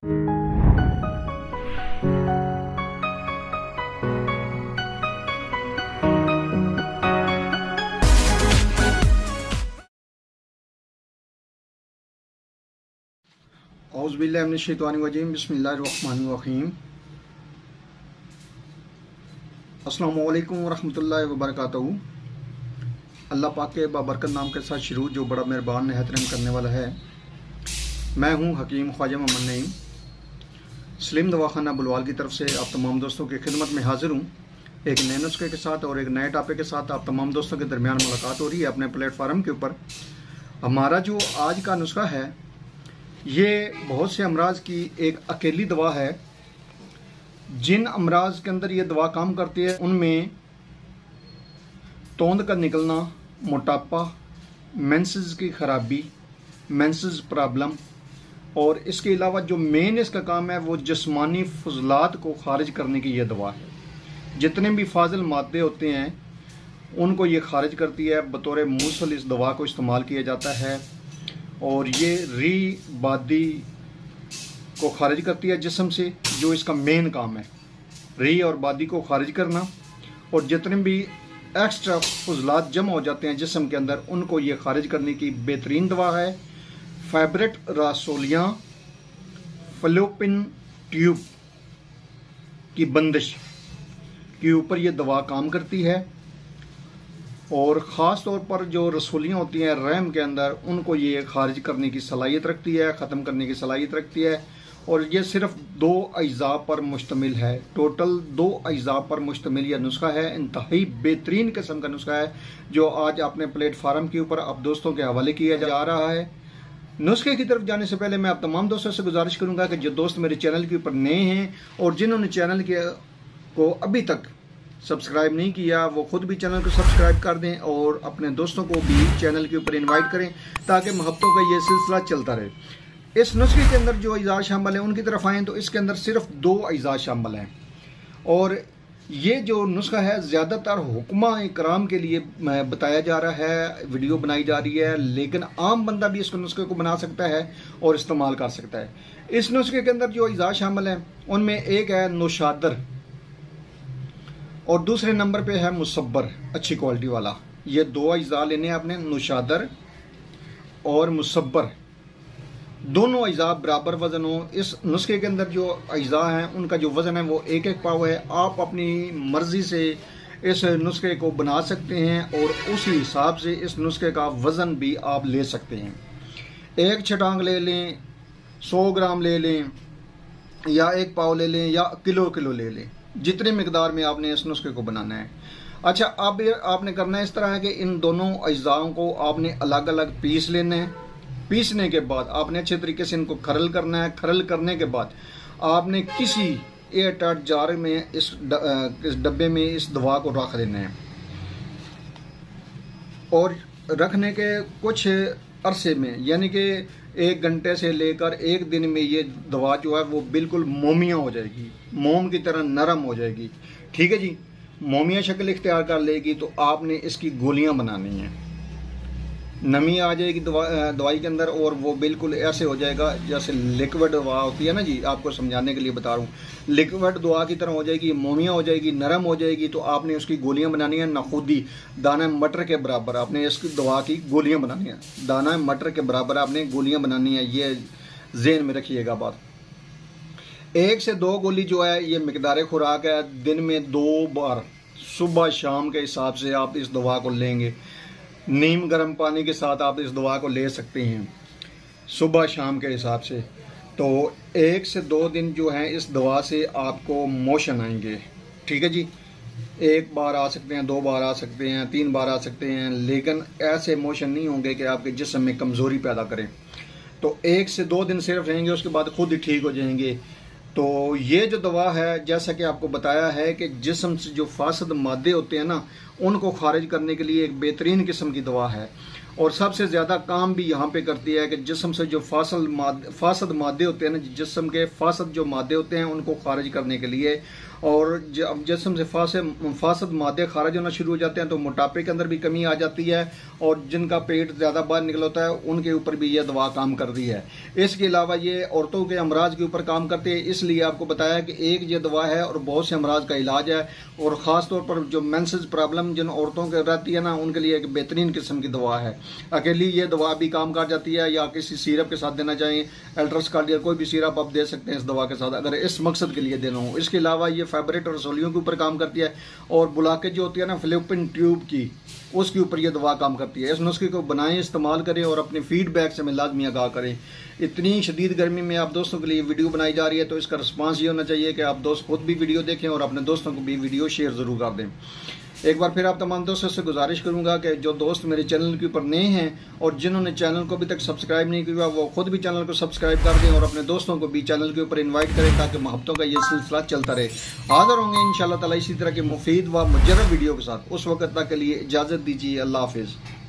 औज़ुबिल्लाहि मिनश्शैतानिर्रजीम बिस्मिल्लाहिर्रहमानिर्रहीम। अस्सलामु अलैकुम वरहमतुल्लाहि वबरकातुहू। अल्लाह पाक के बाबरकत नाम के साथ शुरू जो बड़ा मेहरबान नहायत रहम करने वाला है। मैं हूँ हकीम ख्वाजा मोहम्मद नईम, स्लिम दवाखाना बुलवाल की तरफ से आप तमाम दोस्तों की खिदमत में हाजिर हूँ। एक नए नुस्खे के साथ और एक नए टॉपिक के साथ आप तमाम दोस्तों के दरमियान मुलाकात हो रही है अपने प्लेटफार्म के ऊपर। हमारा जो आज का नुस्खा है ये बहुत से अमराज की एक अकेली दवा है। जिन अमराज के अंदर ये दवा काम करती है उनमें तोंद का निकलना, मोटापा, मेंसेस की खराबी, मेंसेस प्रॉब्लम, और इसके अलावा जो मेन इसका काम है वो जिस्मानी फजलात को खारिज करने की ये दवा है। जितने भी फाजिल मादे होते हैं उनको ये खारिज करती है। बतौर मूसल इस दवा को इस्तेमाल किया जाता है और ये री बादी को खारिज करती है जिस्म से, जो इसका मेन काम है री और बादी को खारिज करना। और जितने भी एक्स्ट्रा फजलात जमा हो जाते हैं जिस्म के अंदर उनको ये खारिज करने की बेहतरीन दवा है। फैब्रेट रासोलिया फलोपिन ट्यूब की बंदिश के ऊपर ये दवा काम करती है और ख़ास तौर पर जो रसूलियाँ होती हैं रहम के अंदर उनको ये खारिज करने की सलाहियत रखती है, ख़त्म करने की सलाहियत रखती है। और ये सिर्फ 2 अज्जा पर मुश्तमिल है। टोटल 2 अज्जा पर मुश्तमिल यह नुस्खा है। इंतहाई बेहतरीन किस्म का नुस्खा है जो आज अपने प्लेटफार्म के ऊपर अब दोस्तों के हवाले किया जा रहा है। नुस्खे की तरफ जाने से पहले मैं आप तमाम दोस्तों से गुजारिश करूँगा कि जो दोस्त मेरे चैनल के ऊपर नए हैं और जिन्होंने चैनल को अभी तक सब्सक्राइब नहीं किया वो खुद भी चैनल को सब्सक्राइब कर दें और अपने दोस्तों को भी चैनल के ऊपर इनवाइट करें ताकि मोहब्बतों का ये सिलसिला चलता रहे। इस नुस्खे के अंदर जो अज्जा शामिल हैं उनकी तरफ आएँ तो इसके अंदर सिर्फ 2 अज्जा शामिल हैं और ये जो नुस्खा है ज़्यादातर हुक्मा इकराम के लिए बताया जा रहा है, वीडियो बनाई जा रही है, लेकिन आम बंदा भी इस नुस्खे को बना सकता है और इस्तेमाल कर सकता है। इस नुस्खे के अंदर जो अज्जा शामिल हैं उनमें एक है नौशादर और दूसरे नंबर पे है मुसब्बर, अच्छी क्वालिटी वाला। ये 2 अज्जा लेने हैं आपने, नौशादर और मुसब्बर, दोनों अज्जा बराबर वजन हो। इस नुस्खे के अंदर जो अज्जा हैं उनका जो वजन है वो 1-1 पाव है। आप अपनी मर्जी से इस नुस्खे को बना सकते हैं और उसी हिसाब से इस नुस्खे का वजन भी आप ले सकते हैं। 1 छटांग ले लें, 100 ग्राम ले लें या 1 पाव ले लें या किलो ले लें, जितनी मिकदार में आपने इस नुस्खे को बनाना है। अच्छा, अब आपने करना है इस तरह है कि इन दोनों अज्जाओं को आपने अलग अलग पीस लेना है। पीसने के बाद आपने अच्छे तरीके से इनको खरल करना है। खरल करने के बाद आपने किसी एयरटाइट जार में इस डब्बे में इस दवा को रख देना है और रखने के कुछ अरसे में यानी कि 1 घंटे से लेकर 1 दिन में ये दवा जो है वो बिल्कुल मोमिया हो जाएगी, मोम की तरह नरम हो जाएगी। ठीक है जी, मोमिया शक्ल इख्तियार कर लेगी तो आपने इसकी गोलियां बनानी हैं। नमी आ जाएगी दवाई के अंदर और वो बिल्कुल ऐसे हो जाएगा जैसे लिक्विड दवा होती है ना जी, आपको समझाने के लिए बता रहा हूँ। लिक्विड दवा की तरह हो जाएगी, मोमिया हो जाएगी, नरम हो जाएगी। तो आपने उसकी गोलियां बनानी है नखूदी दाना मटर के बराबर। आपने इसकी दवा की गोलियां बनानी है, दाना मटर के बराबर आपने गोलियां बनानी है। ये ज़हन में रखिएगा बात। 1 से 2 गोली जो है ये मिकदार खुराक है। दिन में 2 बार सुबह शाम के हिसाब से आप इस दवा को लेंगे। नीम गर्म पानी के साथ आप इस दवा को ले सकते हैं सुबह शाम के हिसाब से। तो 1 से 2 दिन जो है इस दवा से आपको मोशन आएंगे। ठीक है जी, 1 बार आ सकते हैं, 2 बार आ सकते हैं, 3 बार आ सकते हैं, लेकिन ऐसे मोशन नहीं होंगे कि आपके जिस्म में कमज़ोरी पैदा करें। तो 1 से 2 दिन सिर्फ रहेंगे, उसके बाद खुद ही ठीक हो जाएंगे। तो ये जो दवा है जैसा कि आपको बताया है कि जिस्म से जो फासद मादे होते हैं ना उनको खारिज करने के लिए एक बेहतरीन किस्म की दवा है और सबसे ज़्यादा काम भी यहाँ पे करती है कि जिस्म से जो फासद मादे होते हैं ना, जिस्म के फासद जो मादे होते हैं उनको खारिज करने के लिए और जब जिस्म से फासद मादे खारिज होना शुरू हो जाते हैं तो मोटापे के अंदर भी कमी आ जाती है, और जिनका पेट ज़्यादा बाहर निकल होता है उनके ऊपर भी यह दवा काम करती है। इसके अलावा ये औरतों के अमराज के ऊपर काम करती है, इसलिए आपको बताया कि एक ये दवा है और बहुत से अमराज का इलाज है। और ख़ास तौर पर जो मेंसेस प्रॉब्लम जिन औरतों के रहती है ना, उनके लिए एक बेहतरीन किस्म की दवा है। अकेली ये दवा भी काम कर जाती है या किसी सिरप के साथ देना चाहें, एल्ट्रास्कार्ड या कोई भी सिरप आप दे सकते हैं इस दवा के साथ, अगर इस मकसद के लिए देना हो। इसके अलावा ये फैब्रेट और रसोलियों के ऊपर काम करती है, और ब्लॉकेज जो होती है ना फिलिपिन ट्यूब की, उसके ऊपर यह दवा काम करती है। इस नुस्खे को बनाएं, इस्तेमाल करें और अपने फीडबैक से हमें लाजमी आगाह करें। इतनी शदीद गर्मी में आप दोस्तों के लिए वीडियो बनाई जा रही है, तो इसका रिस्पांस ये होना चाहिए कि आप दोस्त खुद भी वीडियो देखें और अपने दोस्तों को भी वीडियो शेयर ज़रूर कर दें। एक बार फिर आप तमाम दोस्तों से गुजारिश करूंगा कि जो दोस्त मेरे चैनल के ऊपर नए हैं और जिन्होंने चैनल को अभी तक सब्सक्राइब नहीं किया, वो खुद भी चैनल को सब्सक्राइब कर दें और अपने दोस्तों को भी चैनल के ऊपर इनवाइट करें, ताकि मोहब्बतों का ये सिलसिला चलता रहे। हाज़िर होंगे इंशाअल्लाह ताला इसी तरह की मुफीद व मुजर्रब वीडियो के साथ। उस वक्त तक के लिए इजाज़त दीजिए। अल्लाह हाफिज़।